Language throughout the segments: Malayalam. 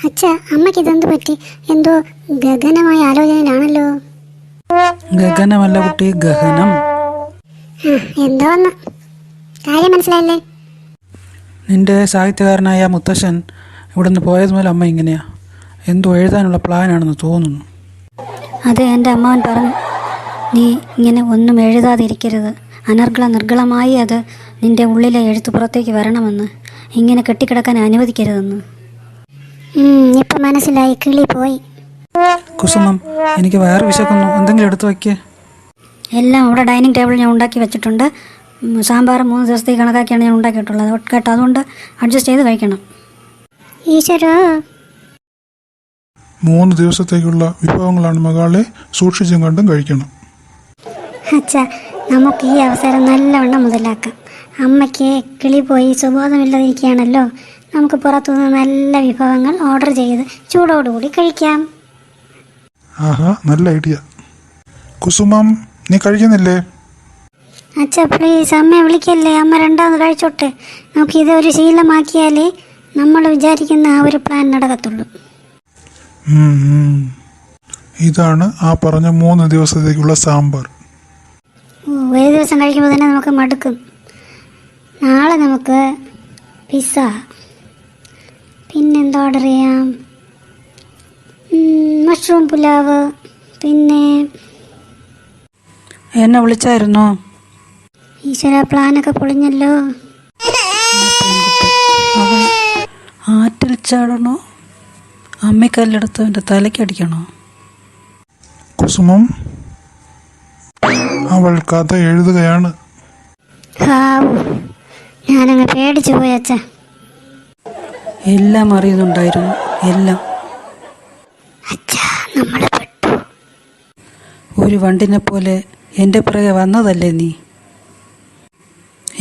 അച്ഛ, അമ്മയ്ക്ക് ഇതെന്ത് പറ്റി? എന്തോ ഗഗനമായ ആലോചനയിലാണല്ലോ. ഗഗനമല്ല കുട്ടി, ഗഹനം. എന്തോന്ന് കാര്യം മനസ്സിലായില്ലേ? നിന്റെ സാഹിത്യകാരനായ മുത്തശ്ശൻ ഇവിടുന്ന് പോയത് മുതൽ അമ്മ ഇങ്ങനെയാ. എന്തോ എഴുതാനുള്ള പ്ലാനാണെന്ന് തോന്നുന്നു. അത് എൻ്റെ അമ്മാവൻ പറഞ്ഞു, നീ ഇങ്ങനെ ഒന്നും എഴുതാതിരിക്കരുത്, നിർഗളമായി അത് നിന്റെ ഉള്ളിലെ എഴുത്ത് പുറത്തേക്ക് വരണമെന്ന്, ഇങ്ങനെ കെട്ടിക്കിടക്കാൻ അനുവദിക്കരുതെന്ന്. ഇപ്പം മനസ്സിലായി, കിളി പോയി. കുസുമം, എനിക്ക് വയറ് വിശക്കുന്നു, എന്തെങ്കിലും എടുത്തു വയ്ക്കേ. എല്ലാം അവിടെ ഡൈനിങ് ടേബിൾ ഞാൻ ഉണ്ടാക്കി വെച്ചിട്ടുണ്ട്. സാമ്പാർ 3 ദിവസത്തേക്ക് കണക്കാക്കിയാണ് ഞാൻ ഉണ്ടാക്കിയിട്ടുള്ളത് കേട്ടോ. അതുകൊണ്ട് അഡ്ജസ്റ്റ് ചെയ്ത് കഴിക്കണം. ഈശ്വരോ, 3 ദിവസത്തേക്കുള്ള വിഭവങ്ങളാണ് മകളെ, സൂക്ഷിച്ചും കണ്ടും കഴിക്കണം. അച്ഛ, നമുക്ക് ഈ അവസരം നല്ലവണ്ണം മുതലാക്കാം. അമ്മയ്ക്ക് കിളി പോയി സുബോധമില്ലാതിരിക്കുകയാണല്ലോ. നമുക്ക് പുറത്തുനിന്ന് നല്ല വിഭവങ്ങൾ ഓർഡർ ചെയ്ത് ചൂടോടുകൂടി കഴിക്കാം. ആഹാ, നല്ല ഐഡിയ. കുസുമം, നീ കഴിക്കുന്നില്ലേ? അച്ഛ പ്ലീസ്, അമ്മയെ വിളിക്കല്ലേ. അമ്മ രണ്ടാമത് കഴിച്ചോട്ടെ. നമുക്ക് ഇതൊരു ശീലമാക്കിയാലേ നമ്മൾ വിചാരിക്കുന്ന ആ ഒരു പ്ലാൻ നടക്കത്തുള്ളൂ. ഇതാണ് ആ പറഞ്ഞ 3 ദിവസത്തേക്കുള്ള സാമ്പാർ. ഒരു ദിവസം കഴിക്കുമ്പോൾ തന്നെ നമുക്ക് മടുക്കും. നാളെ നമുക്ക് പിസ്സ, പിന്നെന്താ ഓർഡർ ചെയ്യാം? മഷ്റൂം പുലാവ്. പിന്നെ എന്നെ വിളിച്ചായിരുന്നോ? ഈശ്വര, പ്ലാനൊക്കെ പൊളിഞ്ഞല്ലോ. അവൻ ആറ്റിൽ ചാടണോ, അമ്മിക്കല്ലെടുത്ത് എൻ്റെ തലയ്ക്കടിക്കണോ? കുസുമം, അവൾ കഥ എഴുതുകയാണ്. ഞാനങ്ങ് പേടിച്ചു പോയി അച്ഛ. എല്ലാം അറിയുന്നുണ്ടായിരുന്നു, എല്ലാം. നമ്മള് പെട്ടു. ഒരു വണ്ടിനെ പോലെ എൻ്റെ പുറകെ വന്നതല്ലേ നീ.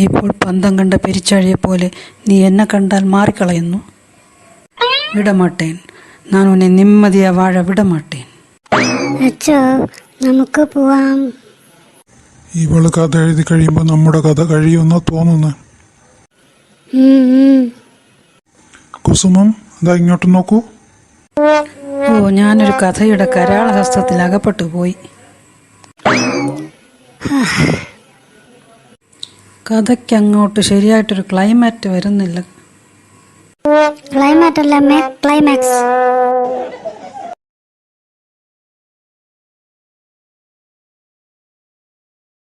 ഇപ്പോൾ പന്തം കണ്ട പെരിച്ചാഴിയെ പോലെ നീ എന്നെ കണ്ടാൽ മാറിക്കളയുന്നു. വിടമാട്ടേൻ, ഞാൻ ഉന്നെ നിമ്മതിയാ വാഴ വിടമാട്ടേൻ. അച്ഛോ, നമുക്ക് പോവാം. ഇവള് കഥ എഴുതി കഴിയുമ്പോൾ നമ്മുടെ കഥ കഴിയുമെന്ന് തോന്നുന്നു. കുസുമം, അതാ ഇങ്ങോട്ട് നോക്കൂ. ഓ, ഞാനൊരു കഥയുടെ കരാളഹസ്തത്തിൽ അകപ്പെട്ടു പോയി. കഥയ്ക്ക് അങ്ങോട്ട് ശരിയായിട്ടൊരു ക്ലൈമാറ്റ് വരുന്നില്ല. ക്ലൈമാറ്റ് അല്ല, ക്ലൈമാക്സ്.